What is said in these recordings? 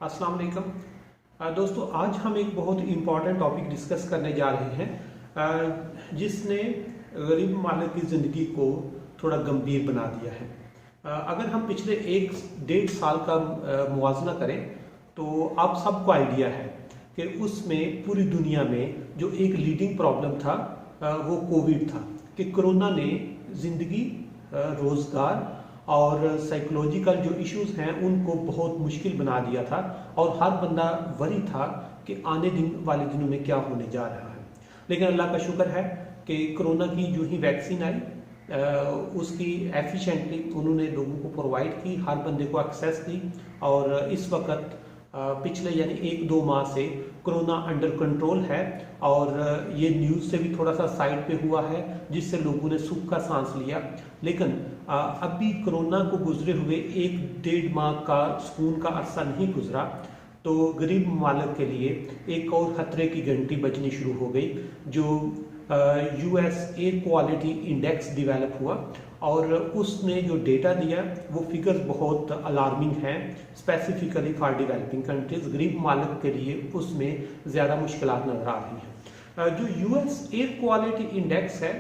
अस्सलाम वालेकुम दोस्तों, आज हम एक बहुत इम्पॉर्टेंट टॉपिक डिस्कस करने जा रहे हैं जिसने गरीब ममालिक की ज़िंदगी को थोड़ा गंभीर बना दिया है। अगर हम पिछले 1-1.5 साल का मुवाजना करें तो आप सबको आइडिया है कि उसमें पूरी दुनिया में जो एक लीडिंग प्रॉब्लम था वो कोविड था कि कोरोना ने ज़िंदगी, रोज़गार और साइकोलॉजिकल जो इश्यूज हैं उनको बहुत मुश्किल बना दिया था और हर बंदा वरी था कि आने वाले दिनों में क्या होने जा रहा है। लेकिन अल्लाह का शुक्र है कि कोरोना की जो ही वैक्सीन आई उसकी एफिशिएंटली उन्होंने लोगों को प्रोवाइड की, हर बंदे को एक्सेस दी और इस वक्त पिछले यानी 1-2 माह से कोरोना अंडर कंट्रोल है और ये न्यूज़ से भी थोड़ा सा साइड पे हुआ है जिससे लोगों ने सुख का सांस लिया। लेकिन अभी कोरोना को गुजरे हुए 1-1.5 माह का सुकून का अरसा नहीं गुजरा तो गरीब ममालिक के लिए एक और खतरे की घंटी बजनी शुरू हो गई। जो US air quality index develop हुआ और उसने जो डेटा दिया वो फिगर्स बहुत अलार्मिंग हैं, स्पेसिफिकली फॉर डेवलपिंग कंट्रीज। गरीब ममालिक के लिए उसमें ज़्यादा मुश्किलात नजर आ रही हैं। जो यूएस एयर क्वालिटी इंडेक्स है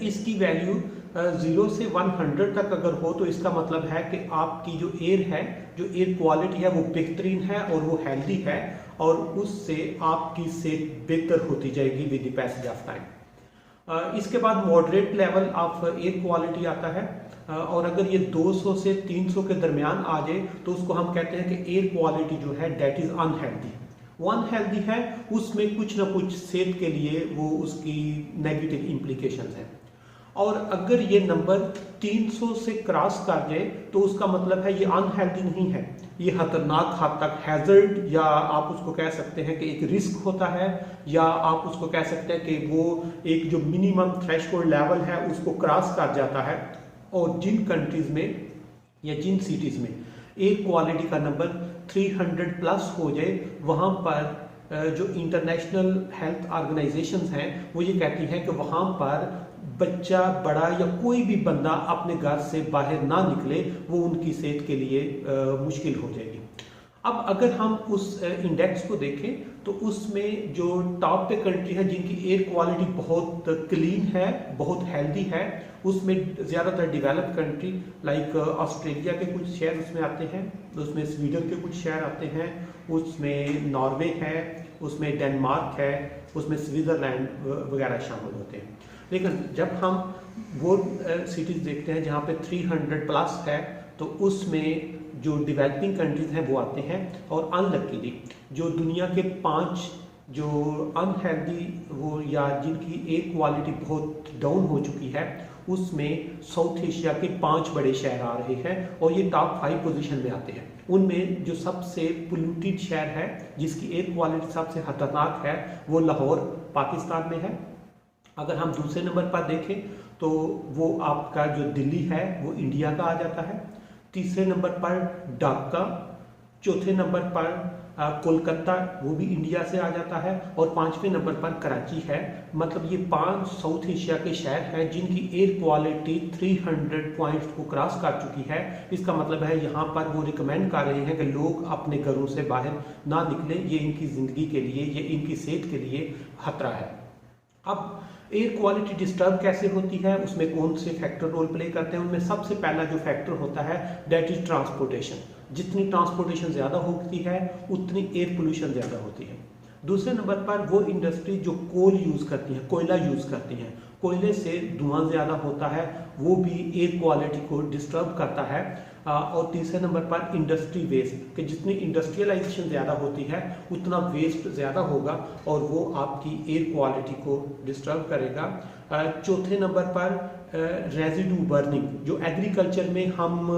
इसकी वैल्यू 0 से 100 तक अगर हो तो इसका मतलब है कि आपकी जो एयर है, जो एयर क्वालिटी है वो बेहतरीन है और वो हेल्दी है और उससे आपकी सेहत बेहतर होती जाएगी with the passage of time. इसके बाद moderate level of air quality आता है और अगर ये 200 से 300 के दरमियान आ जाए तो उसको हम कहते हैं कि एयर क्वालिटी जो है डेट इज अनहेल्दी। वो अनहेल्दी है, उसमें कुछ ना कुछ सेहत के लिए वो उसकी नेगेटिव इम्प्लीकेशंस हैं। और अगर ये नंबर 300 से क्रॉस कर जाए तो उसका मतलब है ये अनहेल्दी नहीं है, ये खतरनाक हद तक हैजर्ड या आप उसको कह सकते हैं कि एक रिस्क होता है या आप उसको कह सकते हैं कि वो एक जो मिनिमम थ्रेशोल्ड लेवल है उसको क्रॉस कर जाता है। और जिन कंट्रीज में या जिन सिटीज में एयर क्वालिटी का नंबर 300 प्लस हो जाए वहाँ पर जो इंटरनेशनल हेल्थ ऑर्गेनाइजेशंस हैं वो ये कहती हैं कि वहाँ पर बच्चा, बड़ा या कोई भी बंदा अपने घर से बाहर ना निकले, वो उनकी सेहत के लिए मुश्किल हो जाएगी। अब अगर हम उस इंडेक्स को देखें तो उसमें जो टॉप पे कंट्री है जिनकी एयर क्वालिटी बहुत क्लीन है, बहुत हेल्दी है, उसमें ज़्यादातर डेवलप्ड कंट्री लाइक ऑस्ट्रेलिया के कुछ शहर उसमें आते हैं, उसमें स्वीडन के कुछ शहर आते हैं, उसमें नॉर्वे है, उसमें डेनमार्क है, उसमें स्विट्ज़रलैंड वगैरह शामिल होते हैं। लेकिन जब हम वो सिटीज़ देखते हैं जहाँ पे 300 प्लस है तो उसमें जो डेवलपिंग कंट्रीज हैं वो आते हैं और अनलकीली जो दुनिया के 5 जो अनहेल्दी वो या जिनकी एयर क्वालिटी बहुत डाउन हो चुकी है उसमें साउथ एशिया के 5 बड़े शहर आ रहे हैं और ये टॉप 5 पोजीशन में आते हैं। उनमें जो सबसे पोल्यूटेड शहर है जिसकी एयर क्वालिटी सबसे खतरनाक है वो लाहौर पाकिस्तान में है। अगर हम दूसरे नंबर पर देखें तो वो आपका जो दिल्ली है वो इंडिया का आ जाता है, तीसरे नंबर पर ढाका, चौथे नंबर पर कोलकाता वो भी इंडिया से आ जाता है और 5वें नंबर पर कराची है। मतलब ये 5 साउथ एशिया के शहर हैं जिनकी एयर क्वालिटी 300 पॉइंट्स को क्रॉस कर चुकी है। इसका मतलब है यहाँ पर वो रिकमेंड कर रहे हैं कि लोग अपने घरों से बाहर ना निकलें, ये इनकी ज़िंदगी के लिए, ये इनकी सेहत के लिए खतरा है। अब एयर क्वालिटी डिस्टर्ब कैसे होती है, उसमें कौन से फैक्टर रोल प्ले करते हैं? उनमें सबसे पहला जो फैक्टर होता है दैट इज ट्रांसपोर्टेशन। जितनी ट्रांसपोर्टेशन ज़्यादा होती है उतनी एयर पोल्यूशन ज़्यादा होती है। दूसरे नंबर पर वो इंडस्ट्री जो कोल यूज़ करती है, कोयला यूज़ करती हैं, कोयले से धुआं ज़्यादा होता है, वो भी एयर क्वालिटी को डिस्टर्ब करता है। और तीसरे नंबर पर इंडस्ट्री वेस्ट कि जितनी इंडस्ट्रियलाइजेशन ज़्यादा होती है उतना वेस्ट ज़्यादा होगा और वो आपकी एयर क्वालिटी को डिस्टर्ब करेगा। चौथे नंबर पर रेजिडू बर्निंग, जो एग्रीकल्चर में हम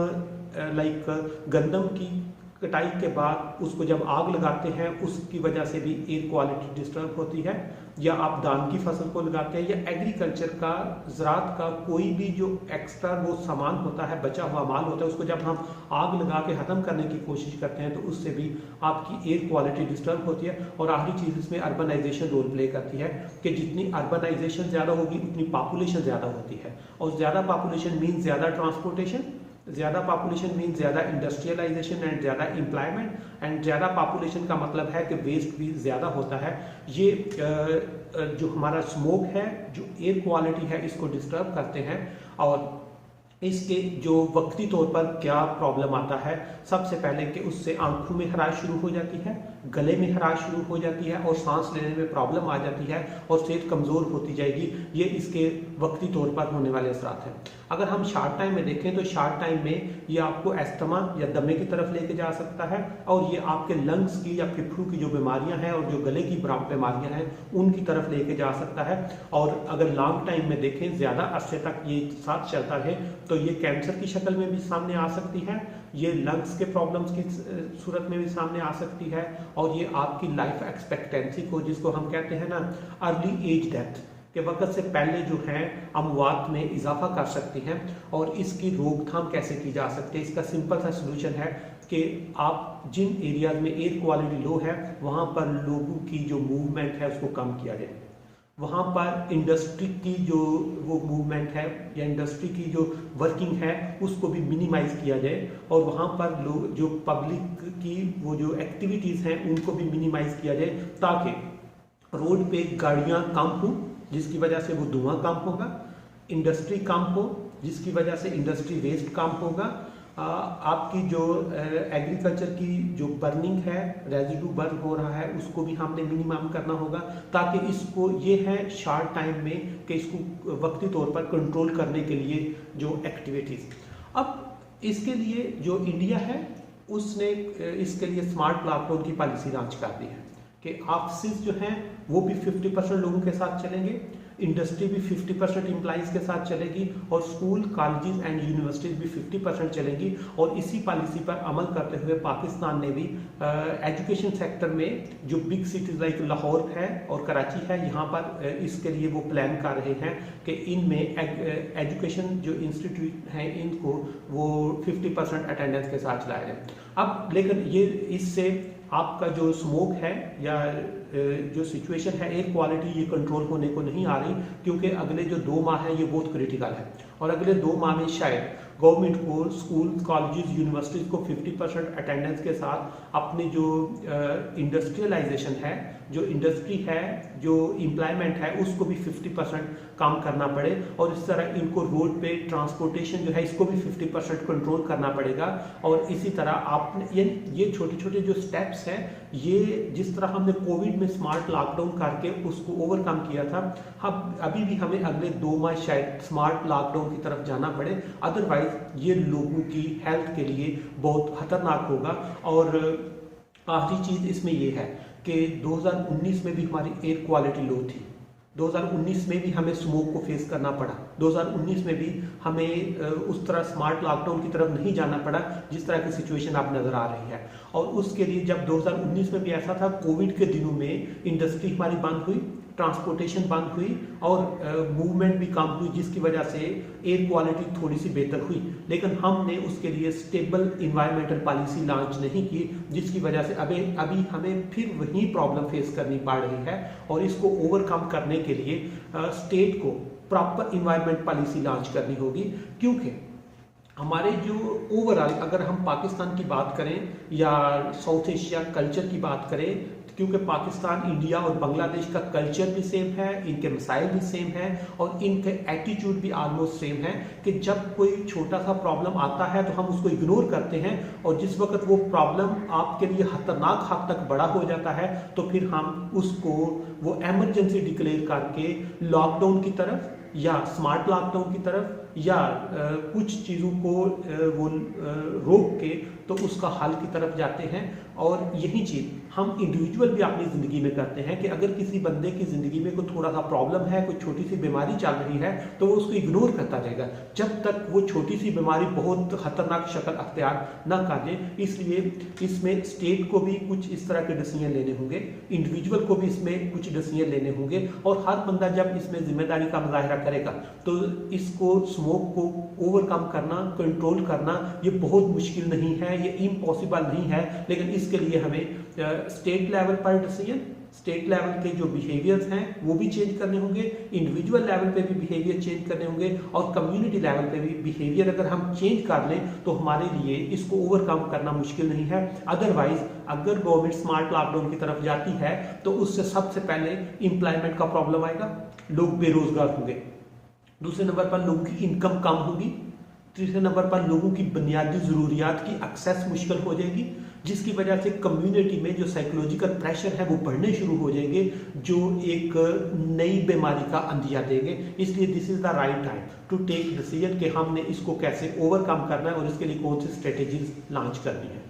लाइक गंदम की कटाई के बाद उसको जब आग लगाते हैं उसकी वजह से भी एयर क्वालिटी डिस्टर्ब होती है, या आप धान की फसल को लगाते हैं या एग्रीकल्चर का, ज़रात का कोई भी जो एक्स्ट्रा वो सामान होता है, बचा हुआ माल होता है, उसको जब हम आग लगा के ख़त्म करने की कोशिश करते हैं तो उससे भी आपकी एयर क्वालिटी डिस्टर्ब होती है। और आखिरी चीज़ इसमें अर्बनाइजेशन रोल प्ले करती है कि जितनी अर्बनाइजेशन ज़्यादा होगी उतनी पॉपुलेशन ज़्यादा होती है और ज़्यादा पॉपुलेशन मीन्स ज़्यादा ट्रांसपोर्टेशन, ज़्यादा पॉपुलेशन मीन ज़्यादा इंडस्ट्रियलाइजेशन एंड ज़्यादा एम्प्लॉयमेंट, एंड ज़्यादा पॉपुलेशन का मतलब है कि वेस्ट भी ज़्यादा होता है। ये जो हमारा स्मोक है, जो एयर क्वालिटी है, इसको डिस्टर्ब करते हैं। और इसके जो वक्ती तौर पर क्या प्रॉब्लम आता है, सबसे पहले कि उससे आंखों में खराश शुरू हो जाती है, गले में खराश शुरू हो जाती है और सांस लेने में प्रॉब्लम आ जाती है और सेहत कमज़ोर होती जाएगी। ये इसके वक्ती तौर पर होने वाले असरात हैं। अगर हम शार्ट टाइम में देखें तो शार्ट टाइम में ये आपको एस्थमा या दमे की तरफ लेके जा सकता है, और ये आपके लंग्स की या फेफड़ों की जो बीमारियां हैं और जो गले की बीमारियां हैं उनकी तरफ लेके जा सकता है। और अगर लॉन्ग टाइम में देखें, ज़्यादा अरसे तक ये साथ चलता रहे, तो ये कैंसर की शक्ल में भी सामने आ सकती है, ये लंग्स के प्रॉब्लम्स की सूरत में भी सामने आ सकती है, और ये आपकी लाइफ एक्सपेक्टेंसी को, जिसको हम कहते हैं ना अर्ली एज डेथ के वक्त से पहले जो है अमवात में इजाफा कर सकती हैं। और इसकी रोकथाम कैसे की जा सकती है, इसका सिंपल सा सोल्यूशन है कि आप जिन एरियाज में एयर क्वालिटी लो है वहाँ पर लोगों की जो मूवमेंट है उसको कम किया जाए, वहाँ पर इंडस्ट्री की जो वो मूवमेंट है या इंडस्ट्री की जो वर्किंग है उसको भी मिनिमाइज किया जाए, और वहाँ पर लोग जो पब्लिक की वो जो एक्टिविटीज़ हैं उनको भी मिनिमाइज किया जाए, ताकि रोड पे गाड़ियाँ कम हों जिसकी वजह से वो धुआं कम होगा, इंडस्ट्री कम हो जिसकी वजह से इंडस्ट्री वेस्ट कम होगा, आपकी जो एग्रीकल्चर की जो बर्निंग है, रेजिडू बर्न हो रहा है, उसको भी हमने मिनिमम करना होगा, ताकि इसको ये है शॉर्ट टाइम में कि इसको वक्ती तौर पर कंट्रोल करने के लिए जो एक्टिविटीज़। अब इसके लिए जो इंडिया है उसने इसके लिए स्मार्ट लॉकडाउन की पॉलिसी लॉन्च कर दी है कि ऑफिस जो हैं वो भी 50% लोगों के साथ चलेंगे, इंडस्ट्री भी 50% एम्प्लॉइज के साथ चलेगी, और स्कूल, कॉलेजेस एंड यूनिवर्सिटीज भी 50% चलेंगी। और इसी पॉलिसी पर अमल करते हुए पाकिस्तान ने भी एजुकेशन सेक्टर में जो बिग सिटीज लाइक लाहौर है और कराची है, यहाँ पर इसके लिए वो प्लान कर रहे हैं कि इनमें एजुकेशन जो इंस्टीट्यूट हैं इनको वो 50% अटेंडेंस के साथ चलाया जाए। अब लेकिन ये इससे आपका जो स्मोक है या जो सिचुएशन है एयर क्वालिटी ये कंट्रोल होने को नहीं आ रही, क्योंकि अगले जो 2 माह हैं ये बहुत क्रिटिकल है, और अगले 2 माह में शायद गवर्नमेंट को स्कूल, कॉलेजेस, यूनिवर्सिटीज़ को 50% अटेंडेंस के साथ अपनी जो इंडस्ट्रियलाइजेशन है, जो इंडस्ट्री है, जो एम्प्लॉयमेंट है, उसको भी 50% काम करना पड़े, और इस तरह इनको रोड पे ट्रांसपोर्टेशन जो है इसको भी 50% कंट्रोल करना पड़ेगा। और इसी तरह आपने ये छोटे छोटे जो स्टेप्स हैं, ये जिस तरह हमने कोविड में स्मार्ट लॉकडाउन करके उसको ओवरकम किया था, अब अभी भी हमें अगले 2 माह शायद स्मार्ट लॉकडाउन की तरफ जाना पड़े, अदरवाइज ये लोगों की हेल्थ के लिए बहुत खतरनाक होगा। और आखिरी चीज इसमें ये है कि 2019 में भी हमारी एयर क्वालिटी लो थी, 2019 में भी हमें स्मोक को फेस करना पड़ा, 2019 में भी हमें उस तरह स्मार्ट लॉकडाउन की तरफ नहीं जाना पड़ा जिस तरह की सिचुएशन आप नजर आ रही है। और उसके लिए जब 2019 में भी ऐसा था, कोविड के दिनों में इंडस्ट्री हमारी बंद हुई, ट्रांसपोर्टेशन बंद हुई और मूवमेंट भी कम हुई, जिसकी वजह से एयर क्वालिटी थोड़ी सी बेहतर हुई, लेकिन हमने उसके लिए स्टेबल इन्वायरमेंटल पॉलिसी लॉन्च नहीं की, जिसकी वजह से अभी हमें फिर वही प्रॉब्लम फेस करनी पड़ रही है। और इसको ओवरकम करने के लिए स्टेट को प्रॉपर इन्वायरमेंट पॉलिसी लॉन्च करनी होगी, क्योंकि हमारे जो ओवरऑल अगर हम पाकिस्तान की बात करें या साउथ एशिया कल्चर की बात करें, क्योंकि पाकिस्तान, इंडिया और बांग्लादेश का कल्चर भी सेम है, इनके मसाइल भी सेम है और इनके एटीट्यूड भी ऑलमोस्ट सेम है कि जब कोई छोटा सा प्रॉब्लम आता है तो हम उसको इग्नोर करते हैं, और जिस वक्त वो प्रॉब्लम आपके लिए खतरनाक हद तक बड़ा हो जाता है तो फिर हम उसको वो एमरजेंसी डिक्लेयर करके लॉकडाउन की तरफ या स्मार्ट लॉकडाउन की तरफ या कुछ चीज़ों को वो रोक के तो उसका हल की तरफ जाते हैं। और यही चीज़ हम इंडिविजुअल भी अपनी ज़िंदगी में करते हैं कि अगर किसी बंदे की ज़िंदगी में कोई थोड़ा सा प्रॉब्लम है, कोई छोटी सी बीमारी चल रही है, तो वो उसको इग्नोर करता जाएगा जब तक वो छोटी सी बीमारी बहुत खतरनाक शक्ल अख्तियार न कर ले। इसलिए इसमें स्टेट को भी कुछ इस तरह के डिसीजन लेने होंगे, इंडिविजुअल को भी इसमें कुछ डिसीजन लेने होंगे, और हर बंदा जब इसमें जिम्मेदारी का मुजाहरा करेगा तो इसको स्मोक को ओवरकम करना, कंट्रोल करना ये बहुत मुश्किल नहीं है, ये इम्पॉसिबल नहीं है, लेकिन इसके लिए हमें स्टेट लेवल पर डिसीजन, स्टेट लेवल के जो बिहेवियर्स हैं वो भी चेंज करने होंगे, इंडिविजुअल लेवल पे भी बिहेवियर चेंज करने होंगे, और कम्युनिटी लेवल पे भी बिहेवियर अगर हम चेंज कर लें तो हमारे लिए इसको ओवरकम करना मुश्किल नहीं है। अदरवाइज अगर गवर्नमेंट स्मार्ट लॉकडाउन की तरफ जाती है तो उससे सबसे पहले एम्प्लॉयमेंट का प्रॉब्लम आएगा, लोग बेरोजगार होंगे। दूसरे नंबर पर लोगों की इनकम कम होगी। तीसरे नंबर पर लोगों की बुनियादी जरूरियात की एक्सेस मुश्किल हो जाएगी, जिसकी वजह से कम्युनिटी में जो साइकोलॉजिकल प्रेशर है वो बढ़ने शुरू हो जाएंगे, जो एक नई बीमारी का अंदिया देंगे। इसलिए this is the right time to take decision कि हमने इसको कैसे ओवरकम करना है और इसके लिए कौन सी स्ट्रेटेजीज लॉन्च करनी है।